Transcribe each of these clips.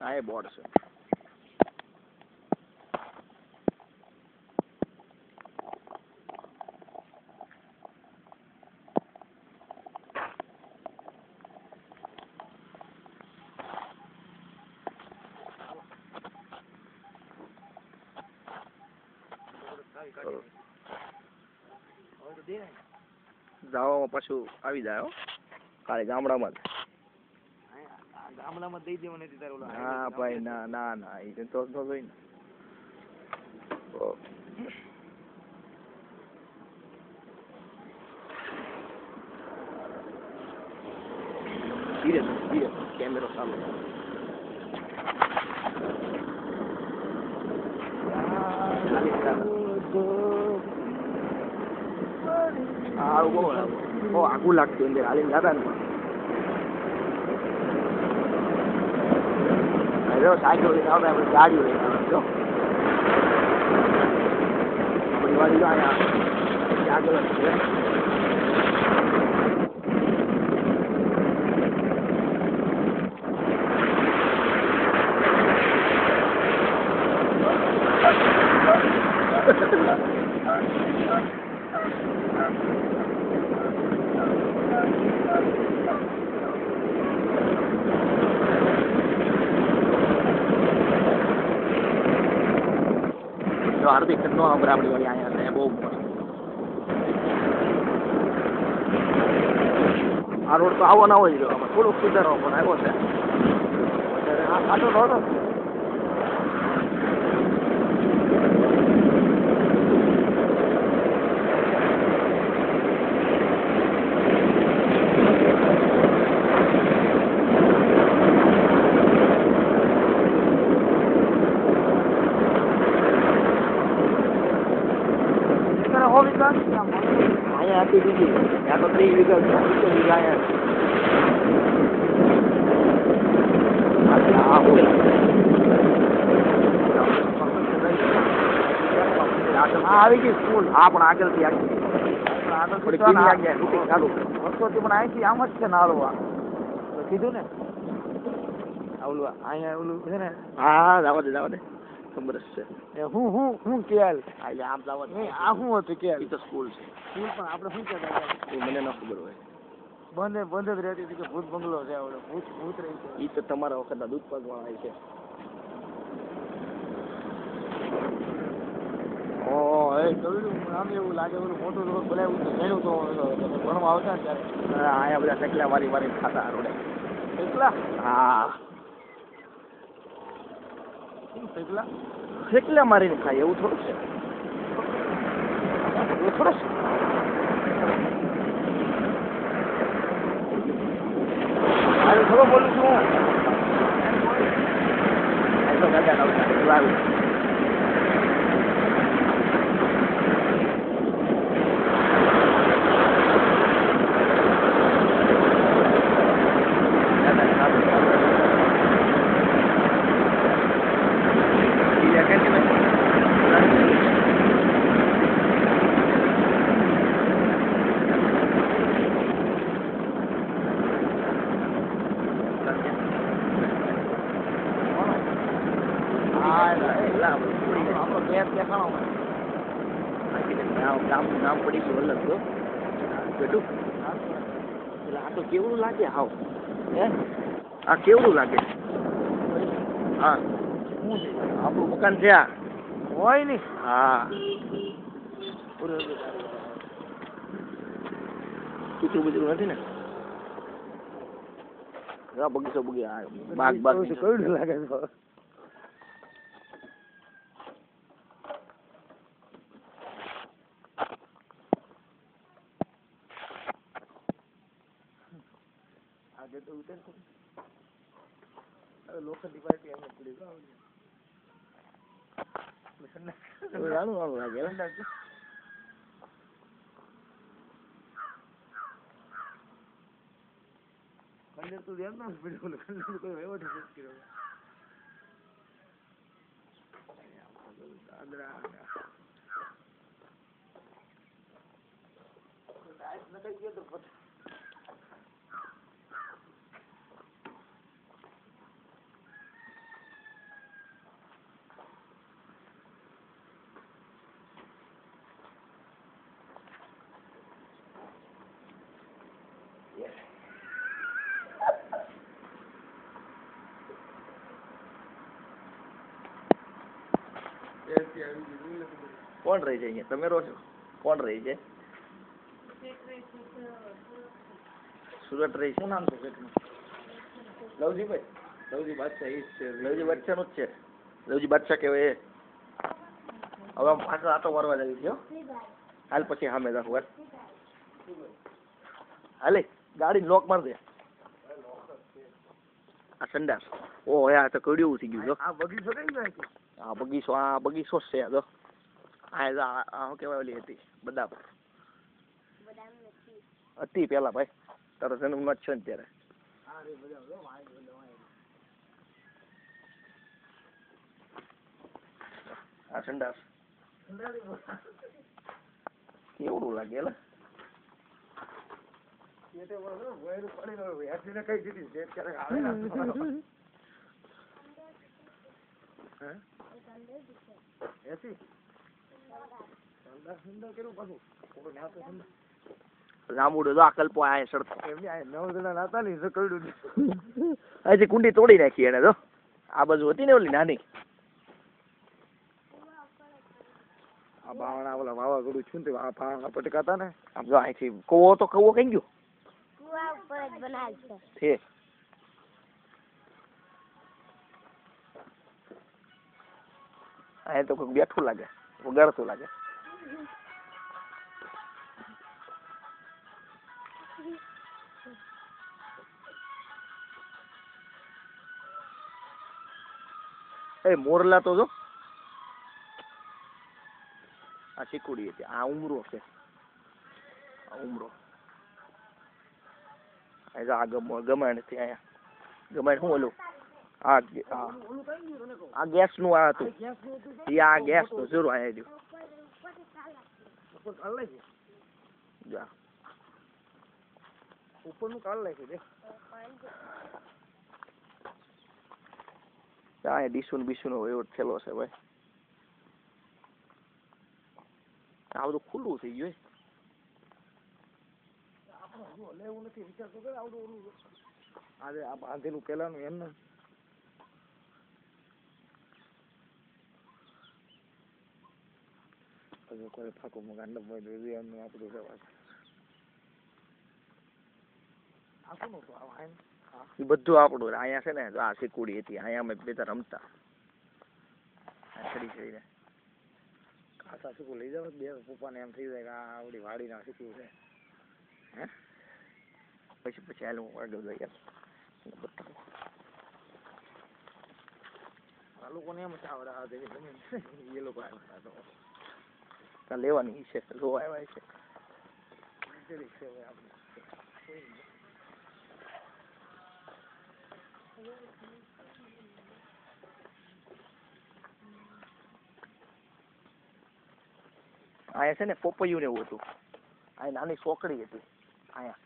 આ એ બોર્ડ છે. જવામાં પાછું આવી જાય કાલે ગામડામાં ગામડામાં દઈ દેવા નથી તારે હા ભાઈ ના ના ના એ તો જોઈ ને ધીરે ધીરે કેમેરો ચાલુ આગું લાગતું અંદર હાલીને જતા ને સાયકલ લઈને આવતા આપણે ગાડીઓ લઈને આવે જો આપણી વાડી અહીંયા આગળ જ છે. હાર્દિક નો આપણી વાળી અહીંયા છે બહુ આ રોડ તો આવો ના હોય જો થોડુંક સુધારો પણ આવ્યો છે આટલો નહોતો અહીંયા આપી દીધી ત્યાં તો 3 વીઘા આવી ગઈ સ્કૂલ હા પણ આગળથી વર્ષોથી પણ અહીંથી આમ જ છે ને હાલવા કીધું ને ઓલું અહીંયા ઓલું છે ને હા જવા દે ખબર જ છે હું કેલ એટલે આમ જવા દે આ શું હતું કેલ એ તો સ્કૂલ છે સ્કૂલ પણ આપણે શું કહેતા એ મને ન ખબર હોય બંધ જ રહેતી હતી કે ભૂત બંગલો છે આવડે ભૂત રહી છે એ તો તમારા વખતના દૂધ પાકવાળા છે. આમ એવું લાગે ઓલું મોટું રોડ બોલાવ્યું તો ઘણું તો ભણવા આવતા ને ત્યારે અહીંયા બધા ચકલા વારી ખાતા રોડે ચકલા હા ચકલા મારીને ખાય એવું થોડુંક છે એવું થોડુંક મારે થોડો બોલું છું દાદા નામ પડી ગયું અલગ તો બેટું એટલે આ તો કેવડું લાગે હાવ હે આ કેવડું લાગે હા આપણું મકાન છે આ હોય ને હા કૂતરું બૂતરું નથી ને બગીચો બાગ કેવડું લાગે લોખંડી પાર્ટી અમે પડી લાગે ખંડેર તું એમ ના પડ્યું ખંડેર કોઈ વહીવટ જ કર્યો કોણ રહી છે અહીંયા? તમે રહો છો? કોણ રહી છે? સુરત રહી. શું નામ છે સુરતનું? લવજીભાઈ. લવજી બાદશાહ એ જ છે. લવજી બાદશાહનું જ છે. લવજી બાદશાહ કહેવાય એ. હવે આમ પાછળ આટો મારવા જાય છે. હાલ પછી સામે રાખું. હાલે ગાડી લોક માર દે. આ સંડાસ. ઓ યાર તો કડ્યું થઈ ગયું. આ બગીચો કઈ જાય છે? આ બગીચો જ છે. જો આ શું કહેવાય ઓલી હતી બદામ હતી પેલા ભાઈ. તારો જન્મ જ છે ને ત્યારે. આ સંડાસ કેવડું લાગે એલા. રામુડો તો આ કલ્પો આ સડતો હજી કુંડી તોડી નાખી એને. તો આ બાજુ હતી ને ઓલી નાની આ બાવણા ઓલા વાવાઝોડું છું ને આ પટકાતા ને આમ જો અહીંથી કવો તો કવો કઈ ગયો છે. અહીં તો કોઈ બેઠું લાગે વગાડતું લાગે. એ મોરલા તો જો આ ચીકુડી હતી. આ ઉમરો છે. આ ઉમરો આ ગમાણ નથી. અહીંયા ગમાણ શું ઓલું આ ગેસ નું આ હતું. આ ગેસ નું જરૂર અહીંયા રહ્યું ઉપરનું કાઢ નાખ્યું. અહીંયા ડીસુન બીસુન એવો થયેલો છે ભાઈ. આ બધું ખુલ્લું થઈ ગયું. લેવું નથી વિચારતો કે આવડું આજે આ બાંધેલું પેલાનું એમ ને કોઈ ફાકો મકાન આપણું એ બધું આપણું. અહીંયા છે ને આ શીકુડી હતી. અહીંયા અમે બે રમતા ચડી ચડીને ખાસા શીખું લઈ જાવ. બે પપ્પાને એમ થઈ જાય કે આ આવડી વાડીના શીખ્યું છે. હે પછી હાલ હું આગળ જઈ બતાવું. આ લોકોને એમ આવડે એ લોકો આવ્યા લેવાની છે. જોવા આવ્યા છે. અહીંયા છે ને પોપૈયું ને એવું હતું. અહીં નાની ચોકડી હતી. અહીંયા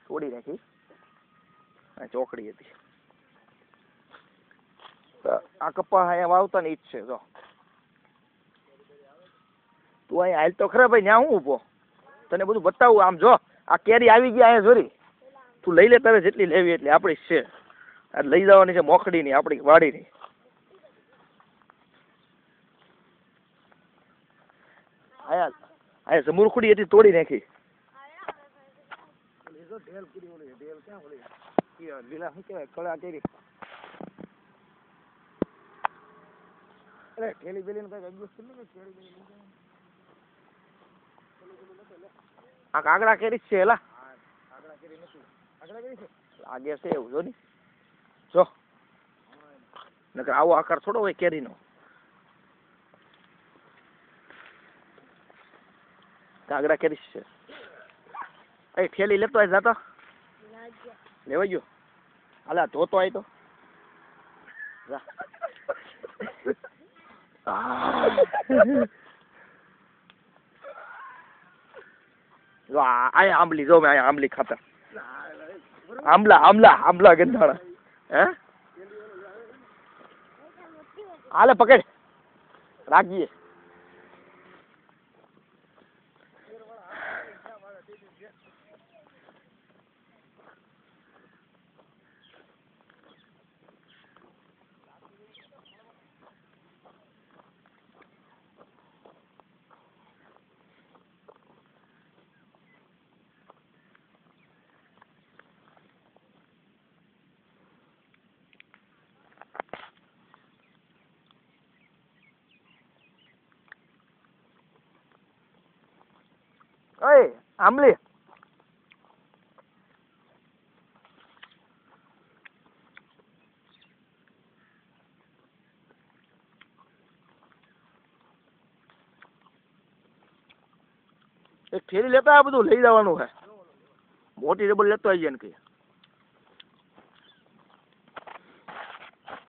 તોડી નાખી. ચોકડી હતી. આ કપા અહીંયા વાવતા ને ઈ જ છે. જો તું અહીંયા હાલ તો ખરા ભાઈ. ત્યાં હું ઉભો તને બધું બતાવું. આમ જો આ કેરી આવી ગઈ અહીંયા જોરી. તું લઈ લે તારે જેટલી લેવી એટલી. આપણી છે આ લઈ જવાની છે. મોખડી ની આપણી વાડી ની. અહીંયા જમરૂખડી હતી તોડી નાખી. લીલા શું કેવાય કળા કેરી. ઠેલી બેલી આ કાગડા કેરી છે. એલા આગે છે એવું જો ને. જો નકર આવો આકાર થોડો હોય કેરી નો. કાગડા કેરી છે. એ ઠેલી લેતો આય જાતો લેવા ગયો. હાલા ધોતો આય તો અહીંયા આંબલી જો. મેં અહીંયા આંબલી ખાતા. આંબલા ગંધાણા. હે હાલે પકડ રાખીએ. ઓય આંબલી એક થેલી લેતા આ બધું લઈ જવાનું છે મોટી ડબલ લેતો આવી જાય ને કઈ